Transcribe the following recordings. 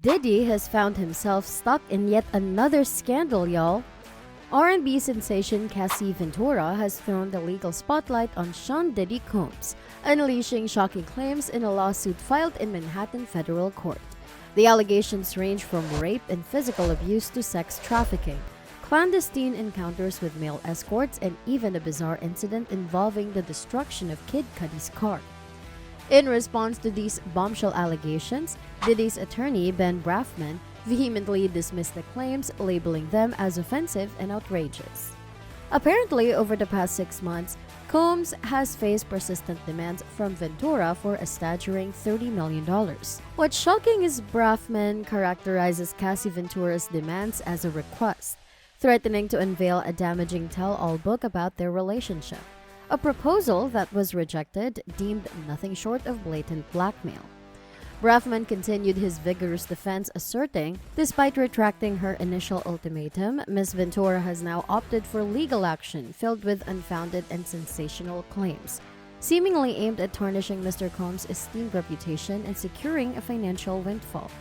Diddy has found himself stuck in yet another scandal, y'all. R&B sensation Cassie Ventura has thrown the legal spotlight on Sean Diddy Combs, unleashing shocking claims in a lawsuit filed in Manhattan federal court. The allegations range from rape and physical abuse to sex trafficking, clandestine encounters with male escorts, and even a bizarre incident involving the destruction of Kid Cudi's car. In response to these bombshell allegations, Diddy's attorney, Ben Brafman, vehemently dismissed the claims, labeling them as offensive and outrageous. Apparently, over the past 6 months, Combs has faced persistent demands from Ventura for a staggering $30 million. What's shocking is Brafman characterizes Cassie Ventura's demands as a request, threatening to unveil a damaging tell-all book about their relationship, a proposal that was rejected, deemed nothing short of blatant blackmail. Brafman continued his vigorous defense, asserting, despite retracting her initial ultimatum, Ms. Ventura has now opted for legal action filled with unfounded and sensational claims, seemingly aimed at tarnishing Mr. Combs' esteemed reputation and securing a financial windfall.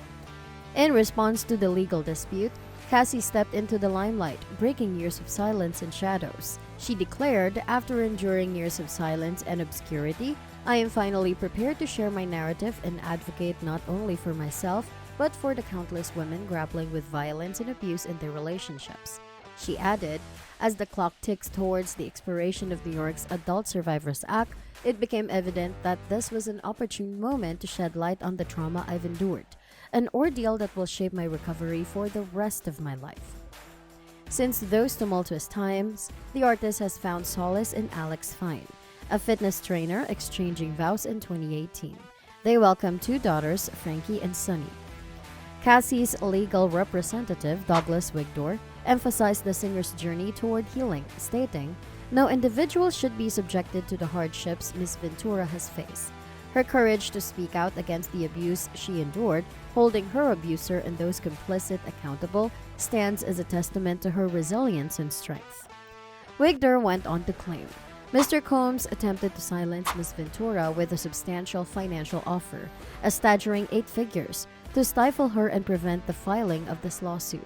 In response to the legal dispute, Cassie stepped into the limelight, breaking years of silence and shadows. She declared, after enduring years of silence and obscurity, I am finally prepared to share my narrative and advocate not only for myself, but for the countless women grappling with violence and abuse in their relationships. She added, as the clock ticks towards the expiration of New York's Adult Survivors Act, it became evident that this was an opportune moment to shed light on the trauma I've endured, an ordeal that will shape my recovery for the rest of my life. Since those tumultuous times, the artist has found solace in Alex Fine, a fitness trainer, exchanging vows in 2018. They welcomed 2 daughters, Frankie and Sunny. Cassie's legal representative, Douglas Wigdor, emphasized the singer's journey toward healing, stating, no individual should be subjected to the hardships Ms. Ventura has faced. Her courage to speak out against the abuse she endured, holding her abuser and those complicit accountable, stands as a testament to her resilience and strength. Wigdor went on to claim, Mr. Combs attempted to silence Ms. Ventura with a substantial financial offer, a staggering 8 figures, to stifle her and prevent the filing of this lawsuit.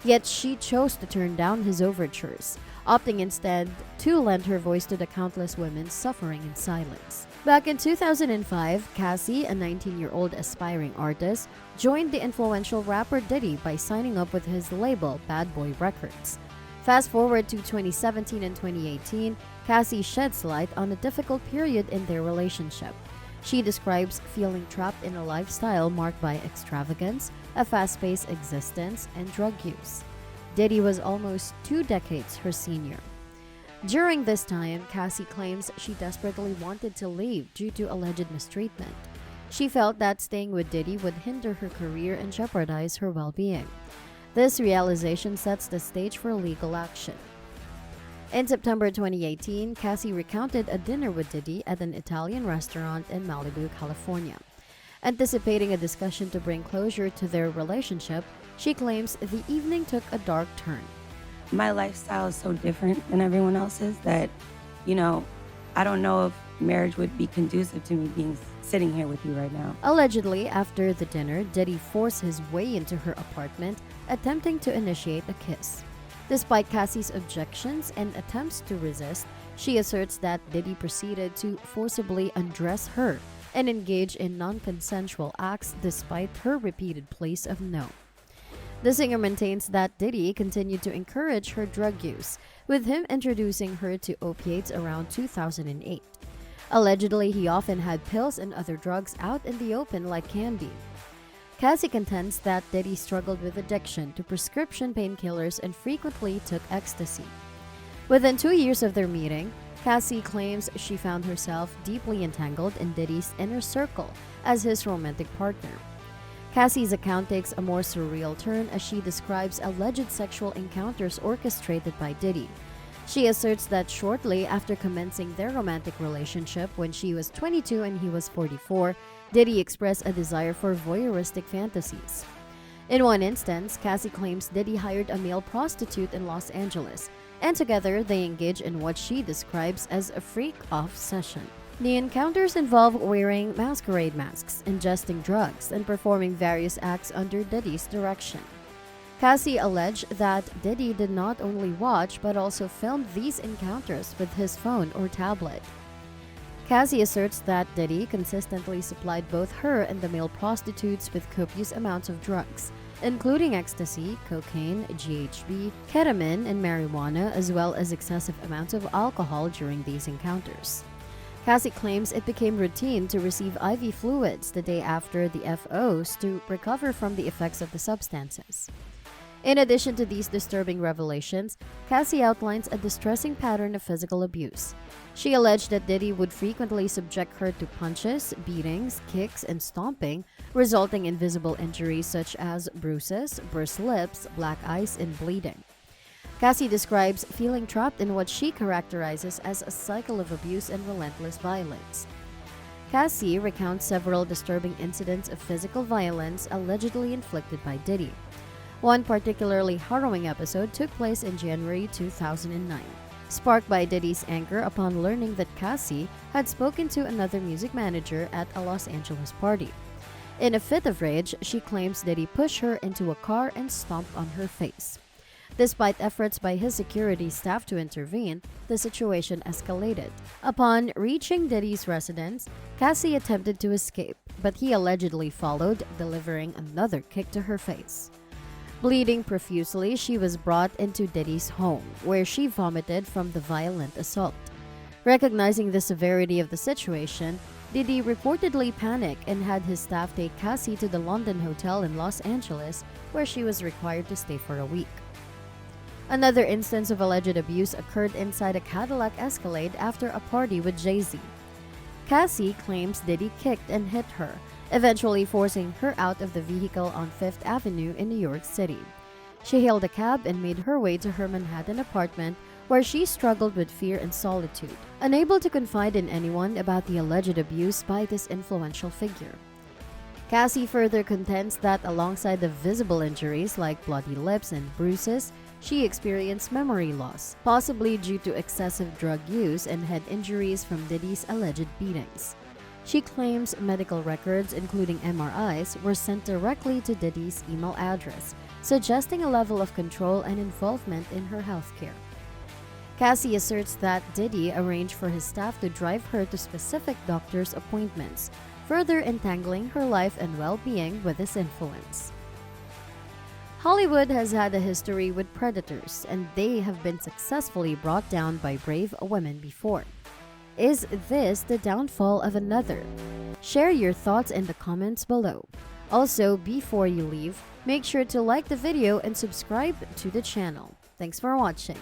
Yet she chose to turn down his overtures, opting instead to lend her voice to the countless women suffering in silence. Back in 2005, Cassie, a 19-year-old aspiring artist, joined the influential rapper Diddy by signing up with his label, Bad Boy Records. Fast forward to 2017 and 2018, Cassie sheds light on a difficult period in their relationship. She describes feeling trapped in a lifestyle marked by extravagance, a fast-paced existence, and drug use. Diddy was almost 2 decades her senior. During this time, Cassie claims she desperately wanted to leave due to alleged mistreatment. She felt that staying with Diddy would hinder her career and jeopardize her well-being. This realization sets the stage for legal action. In September 2018, Cassie recounted a dinner with Diddy at an Italian restaurant in Malibu, California. Anticipating a discussion to bring closure to their relationship, she claims the evening took a dark turn. My lifestyle is so different than everyone else's that, I don't know if marriage would be conducive to me sitting here with you right now. Allegedly, after the dinner, Diddy forced his way into her apartment, attempting to initiate a kiss. Despite Cassie's objections and attempts to resist, she asserts that Diddy proceeded to forcibly undress her and engage in non-consensual acts despite her repeated pleas of no. The singer maintains that Diddy continued to encourage her drug use, with him introducing her to opiates around 2008. Allegedly, he often had pills and other drugs out in the open like candy. Cassie contends that Diddy struggled with addiction to prescription painkillers and frequently took ecstasy. Within 2 years of their meeting, Cassie claims she found herself deeply entangled in Diddy's inner circle as his romantic partner. Cassie's account takes a more surreal turn as she describes alleged sexual encounters orchestrated by Diddy. She asserts that shortly after commencing their romantic relationship when she was 22 and he was 44, Diddy expressed a desire for voyeuristic fantasies. In one instance, Cassie claims Diddy hired a male prostitute in Los Angeles, and together they engage in what she describes as a freak-off session. The encounters involve wearing masquerade masks, ingesting drugs, and performing various acts under Diddy's direction. Cassie alleged that Diddy did not only watch but also filmed these encounters with his phone or tablet. Cassie asserts that Diddy consistently supplied both her and the male prostitutes with copious amounts of drugs, including ecstasy, cocaine, GHB, ketamine, and marijuana, as well as excessive amounts of alcohol during these encounters. Cassie claims it became routine to receive IV fluids the day after the FOs to recover from the effects of the substances. In addition to these disturbing revelations, Cassie outlines a distressing pattern of physical abuse. She alleged that Diddy would frequently subject her to punches, beatings, kicks, and stomping, resulting in visible injuries such as bruises, burst lips, black eyes, and bleeding. Cassie describes feeling trapped in what she characterizes as a cycle of abuse and relentless violence. Cassie recounts several disturbing incidents of physical violence allegedly inflicted by Diddy. One particularly harrowing episode took place in January 2009, sparked by Diddy's anger upon learning that Cassie had spoken to another music manager at a Los Angeles party. In a fit of rage, she claims Diddy pushed her into a car and stomped on her face. Despite efforts by his security staff to intervene, the situation escalated. Upon reaching Diddy's residence, Cassie attempted to escape, but he allegedly followed, delivering another kick to her face. Bleeding profusely, she was brought into Diddy's home, where she vomited from the violent assault. Recognizing the severity of the situation, Diddy reportedly panicked and had his staff take Cassie to the London hotel in Los Angeles, where she was required to stay for a week. Another instance of alleged abuse occurred inside a Cadillac Escalade after a party with Jay-Z. Cassie claims Diddy kicked and hit her, eventually forcing her out of the vehicle on Fifth Avenue in New York City. She hailed a cab and made her way to her Manhattan apartment, where she struggled with fear and solitude, unable to confide in anyone about the alleged abuse by this influential figure. Cassie further contends that alongside the visible injuries like bloody lips and bruises, she experienced memory loss, possibly due to excessive drug use and head injuries from Diddy's alleged beatings. She claims medical records, including MRIs, were sent directly to Diddy's email address, suggesting a level of control and involvement in her healthcare. Cassie asserts that Diddy arranged for his staff to drive her to specific doctor's appointments, further entangling her life and well-being with his influence. Hollywood has had a history with predators, and they have been successfully brought down by brave women before. Is this the downfall of another? Share your thoughts in the comments below. Also, before you leave, make sure to like the video and subscribe to the channel. Thanks for watching.